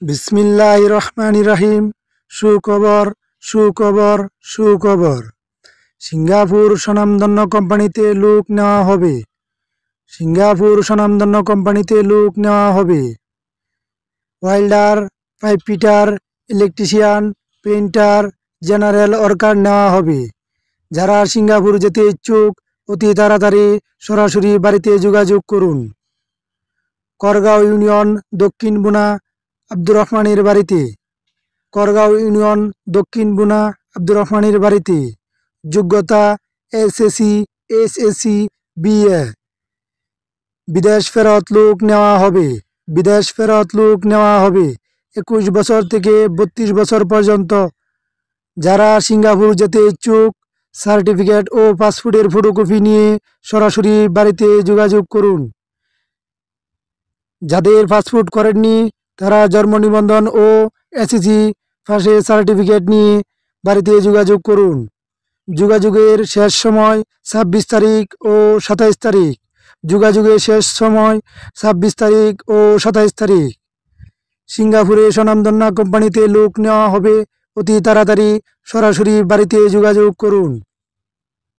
বিসমিল্লাহির রহমানির রহিম। সুখবর সুখবর সুখবর। সিঙ্গাপুর স্বনামধন্য কোম্পানিতে লোক নেওয়া হবে। সিঙ্গাপুর স্বনামধন্য কোম্পানিতে লোক নেওয়া হবে। Welder, pipe fitter, electrician, painter, general worker নেওয়া হবে। যারা সিঙ্গাপুর যেতে ইচ্ছুক অতি তাড়াতাড়ি সরাসরি বাড়িতে যোগাযোগ করুন। করগাঁও ইউনিয়ন, দক্ষিণ বুনা, আব্দুর রহমানের বাড়িতে। করগাঁও ইউনিয়ন, দক্ষিণ বুনা, আব্দুর রহমানের বাড়িতে। যোগ্যতা এসএসসি বিএ। বিদেশ ফেরত লোক নেওয়া হবে। বিদেশ ফেরত লোক নেওয়া হবে 21 বছর থেকে 32 বছর পর্যন্ত। যারা সিঙ্গাপুর যেতে ইচ্ছুক সার্টিফিকেট ও পাসপোর্টের ফটোকপি নিয়ে সরাসরি বাড়িতে যোগাযোগ করুন। যাদের পাসপোর্ট করেননি তারা জন্ম নিবন্ধন ও এসএসসি পাসের সার্টিফিকেট নিয়ে বাড়িতে যোগাযোগ করুন। যোগাযোগের শেষ সময় 26 তারিখ ও 27 তারিখ। যোগাযোগের শেষ সময় 26 তারিখ ও 27 তারিখ। সিঙ্গাপুরে স্বনামধন্য কোম্পানিতে লোক নেওয়া হবে অতি তাড়াতাড়ি সরাসরি বাড়িতে যোগাযোগ করুন।